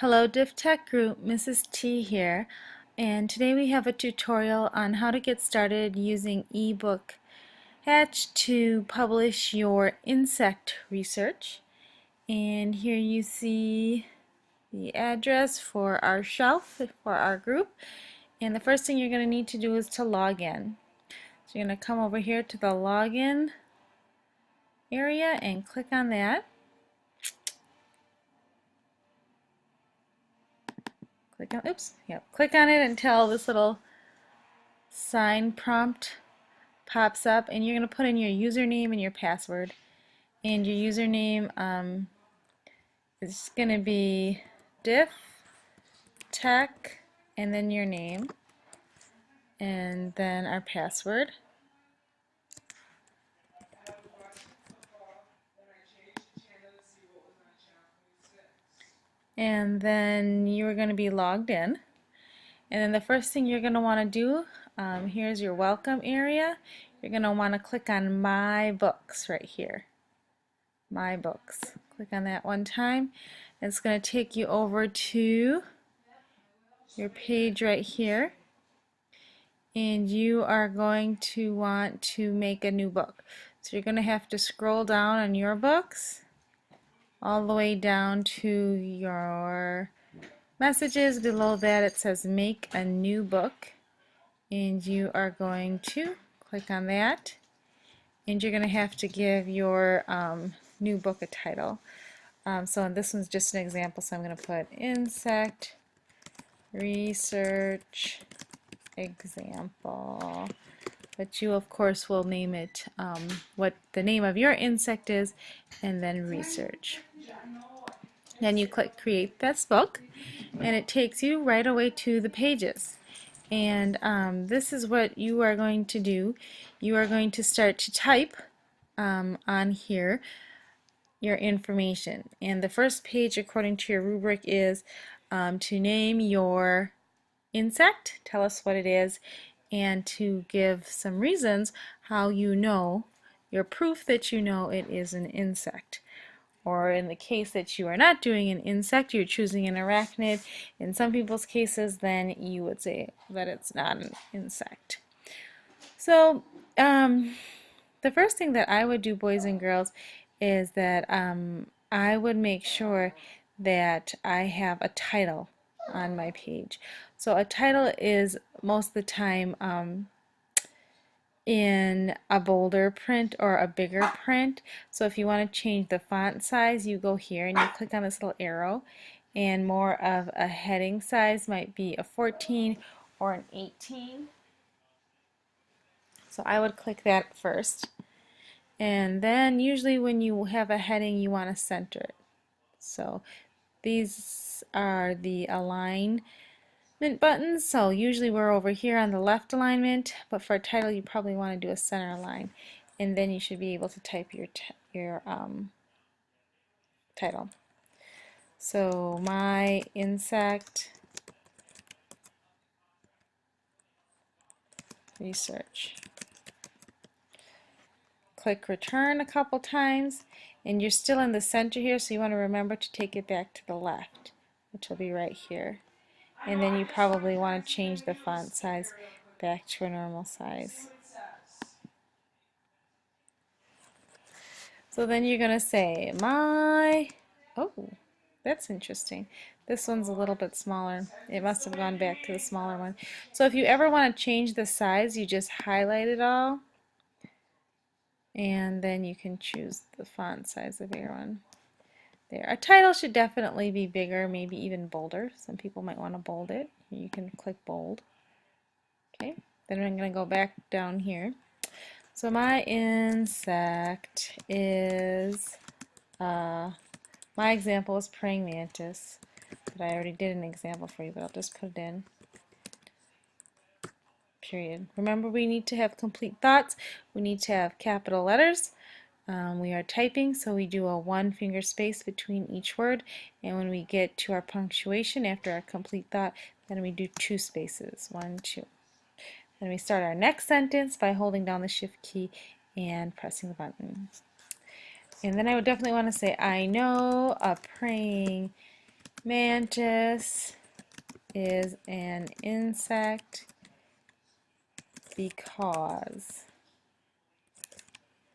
Hello Diff Tech Group, Mrs. T here, and today we have a tutorial on how to get started using ebook Hatch to publish your insect research. And here you see the address for our shelf for our group, and the first thing you're going to need to do is to log in. So you're going to come over here to the login area and click on that. Click on it until this little sign prompt pops up, and you're going to put in your username and your password. And your username is going to be Diff Tech and then your name, and then our password. And then you're going to be logged in. And then the first thing you're going to want to do, here's your welcome area. You're going to want to click on My Books right here. My Books. Click on that one time. It's going to take you over to your page right here. And you are going to want to make a new book. So you're going to have to scroll down on your books all the way down to your messages. Below that it says make a new book, and you are going to click on that, and you're going to have to give your new book a title. So this one's just an example, so I'm going to put insect research example, but you of course will name it what the name of your insect is, and then research. Then you click create this book, and it takes you right away to the pages. And this is what you are going to do. You are going to start to type on here your information. And the first page, according to your rubric, is to name your insect, tell us what it is, and to give some reasons how you know, your proof that you know it is an insect. Or in the case that you are not doing an insect, you're choosing an arachnid. In some people's cases, then you would say that it's not an insect. So the first thing that I would do, boys and girls, is that I would make sure that I have a title on my page. So a title is most of the time in a bolder print or a bigger print. So if you want to change the font size, you go here and you click on this little arrow, and more of a heading size might be a 14 or an 18. So I would click that first, and then usually when you have a heading you want to center it. So these are the alignment buttons, so usually we're over here on the left alignment, but for a title you probably want to do a center align, and then you should be able to type your title. So my insect research. Click return a couple times, and you're still in the center here, so you want to remember to take it back to the left, which will be right here. And then you probably want to change the font size back to a normal size. So then you're going to say oh, that's interesting. This one's a little bit smaller. It must have gone back to the smaller one. So if you ever want to change the size, you just highlight it all, and then you can choose the font size of your one. There. A title should definitely be bigger, maybe even bolder. Some people might want to bold it. You can click bold. Okay, then I'm going to go back down here. So my insect is, my example is praying mantis, but I already did an example for you, but I'll just put it in. Period. Remember, we need to have complete thoughts. We need to have capital letters. We are typing, so we do a 1 finger space between each word, and when we get to our punctuation after our complete thought, then we do 2 spaces, 1, 2. Then we start our next sentence by holding down the shift key and pressing the button. And then I would definitely want to say, I know a praying Mantis is an insect because,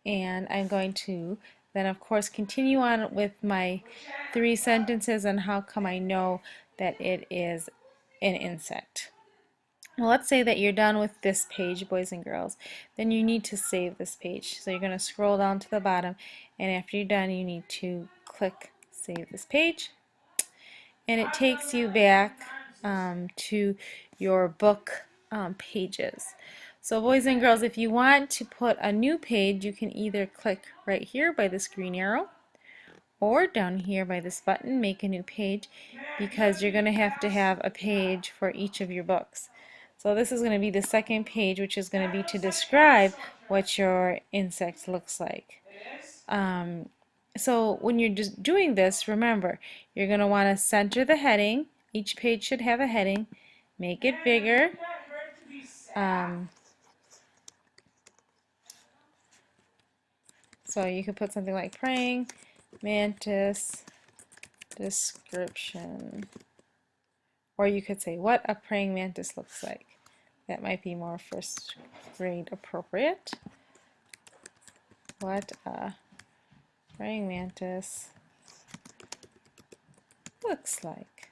and I'm going to then of course continue on with my 3 sentences on how come I know that it is an insect. Well, let's say that you're done with this page, boys and girls. Then you need to save this page. So you're going to scroll down to the bottom, and after you're done you need to click Save This Page, and it takes you back to your book pages. So boys and girls, if you want to put a new page, you can either click right here by this green arrow, or down here by this button, Make a New Page, because you're going to have a page for each of your books. So this is going to be the second page, which is going to be to describe what your insect looks like. So when you're just doing this, remember, you're going to want to center the heading. Each page should have a heading. Make it bigger. So you could put something like Praying Mantis Description. Or you could say what a praying mantis looks like. That might be more first grade appropriate. What a praying mantis looks like.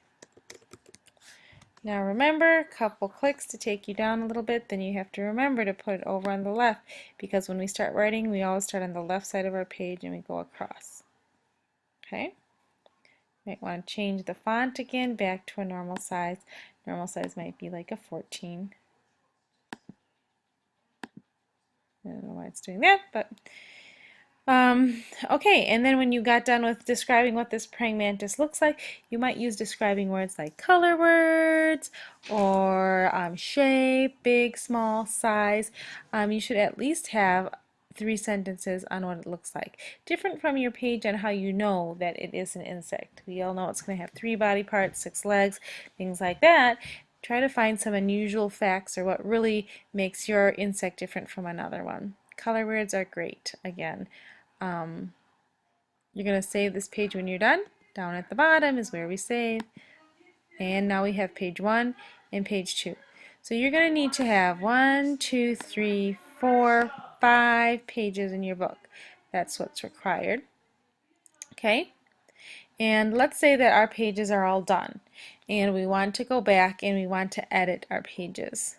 Now remember, a couple clicks to take you down a little bit, then you have to remember to put it over on the left, because when we start writing, we always start on the left side of our page and we go across. Okay? Might want to change the font again back to a normal size. Normal size might be like a 14. I don't know why it's doing that, but okay, and then when you got done with describing what this praying mantis looks like, you might use describing words like color words or shape, big, small, size. You should at least have 3 sentences on what it looks like. Different from your page on how you know that it is an insect. We all know it's going to have 3 body parts, 6 legs, things like that. Try to find some unusual facts or what really makes your insect different from another one. Color words are great, again. You're going to save this page when you're done. Down at the bottom is where we save. And now we have page 1 and page 2. So you're going to need to have 1, 2, 3, 4, 5 pages in your book. That's what's required. Okay? And let's say that our pages are all done. And we want to go back and we want to edit our pages.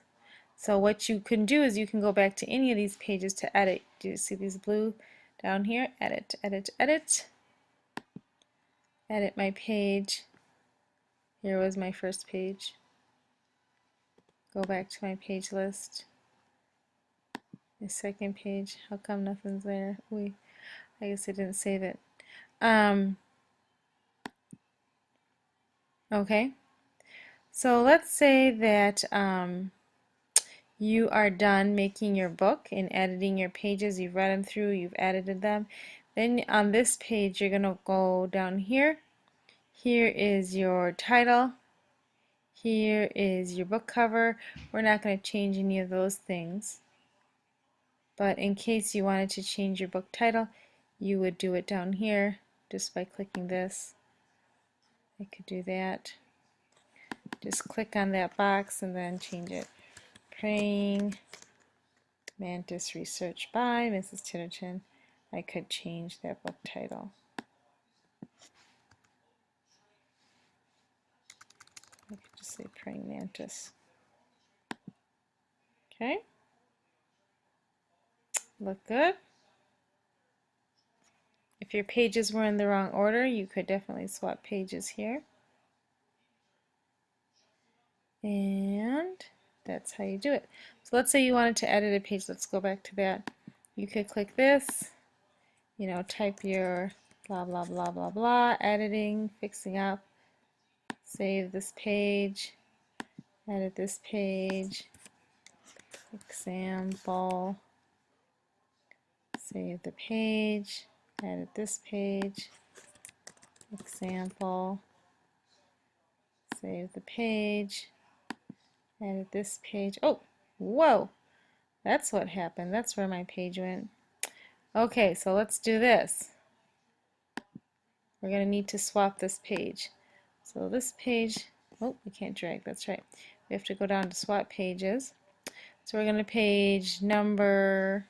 So what you can do is you can go back to any of these pages to edit. Do you see these blue down here? Edit, edit, edit. Edit my page. Here was my first page. Go back to my page list. My second page. How come nothing's there? I guess I didn't save it. Okay. So let's say that you are done making your book and editing your pages. You've read them through, you've edited them. Then on this page you're going to go down here. Here is your title. Here is your book cover. We're not going to change any of those things. But in case you wanted to change your book title, you would do it down here just by clicking this. I could do that. Just click on that box and then change it. Praying Mantis Research by Mrs. Titterton. I could change that book title. I could just say Praying Mantis. Okay. Look good. If your pages were in the wrong order, you could definitely swap pages here. And that's how you do it. So let's say you wanted to edit a page. Let's go back to that. You could click this, type your blah, blah, blah, blah, blah, editing, fixing up, save this page, edit this page, example, save the page, edit this page, example, save the page, edit this page. Oh, whoa, that's what happened. That's where my page went. Okay, so let's do this. We're going to need to swap this page. So So this page, oh, we can't drag, that's right. We have to go down to swap pages. So we're going to page number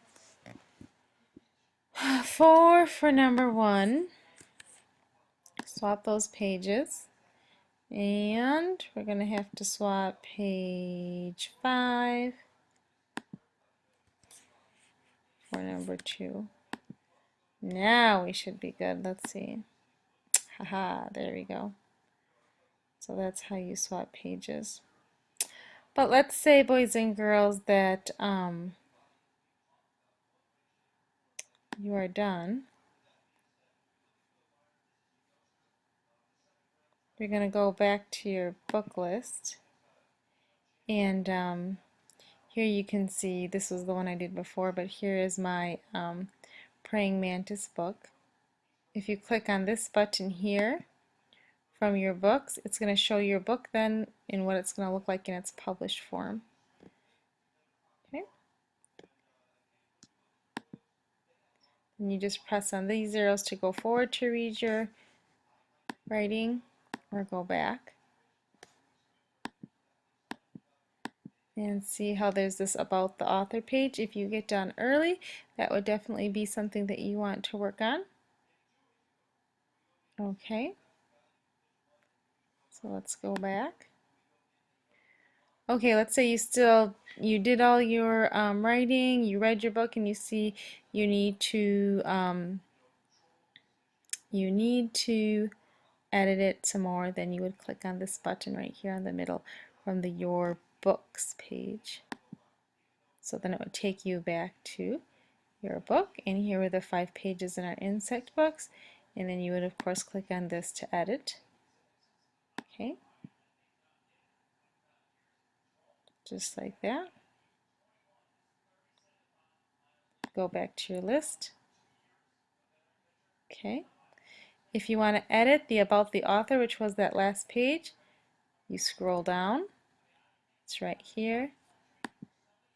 4 for number 1. Swap those pages. And we're going to have to swap page 5 for number 2. Now we should be good. Let's see. Haha, there we go. So that's how you swap pages. But let's say, boys and girls, that you are done. You're going to go back to your book list, and here you can see, this was the one I did before, but here is my Praying Mantis book. If you click on this button here from your books, it's going to show your book then in what it's going to look like in its published form. Okay. And you just press on these arrows to go forward to read your writing, or go back. And see how there's this about the author page. If you get done early, that would definitely be something that you want to work on. Okay. So let's go back. Okay, let's say you did all your writing, you read your book, and you see you need to edit it some more. Then you would click on this button right here in the middle from the Your Books page. So then it would take you back to your book, and here are the 5 pages in our insect books, and then you would of course click on this to edit. Okay, just like that. Go back to your list. Okay, if you want to edit the about the author, which was that last page, you scroll down. It's right here,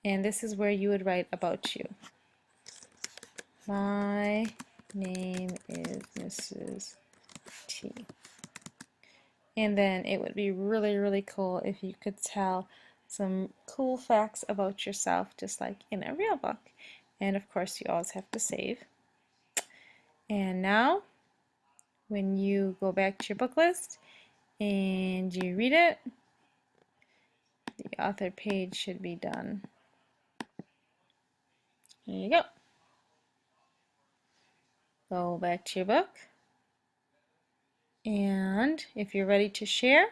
and this is where you would write about you. My name is Mrs. T. And then it would be really, really cool if you could tell some cool facts about yourself, just like in a real book. And of course, you always have to save. And now, when you go back to your book list and you read it, the author page should be done. There you go. Go back to your book. And if you're ready to share,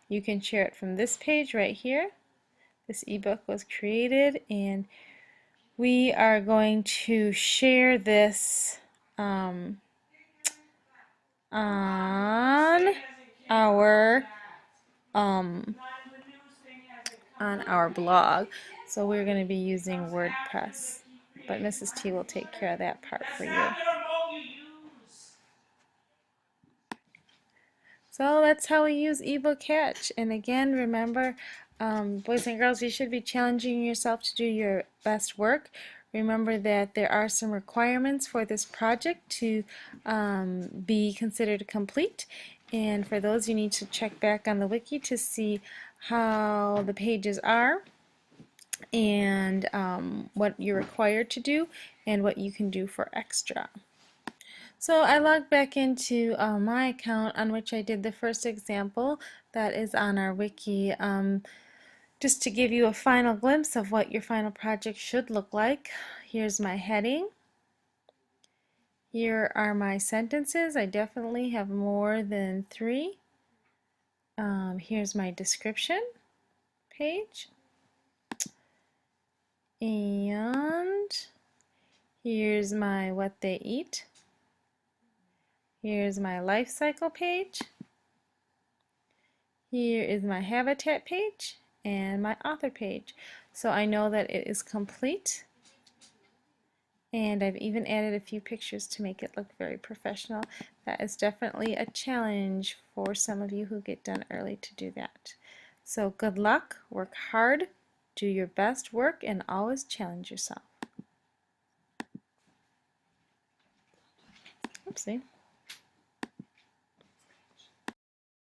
you can share it from this page right here. This ebook was created, and we are going to share this on our blog. So we're going to be using WordPress, but Mrs. T will take care of that part for you. So that's how we use ebook Catch. And again, remember, boys and girls, you should be challenging yourself to do your best work. Remember that there are some requirements for this project to be considered complete. And for those, you need to check back on the wiki to see how the pages are, and what you're required to do, and what you can do for extra. So I logged back into my account on which I did the first example that is on our wiki, just to give you a final glimpse of what your final project should look like. Here's my heading. Here are my sentences. I definitely have more than 3. Here's my description page. And here's my what they eat. Here's my life cycle page. Here is my habitat page and my author page. So I know that it is complete, and I've even added a few pictures to make it look very professional. That is definitely a challenge for some of you who get done early to do that. So good luck, work hard, do your best work, and always challenge yourself. Oopsie.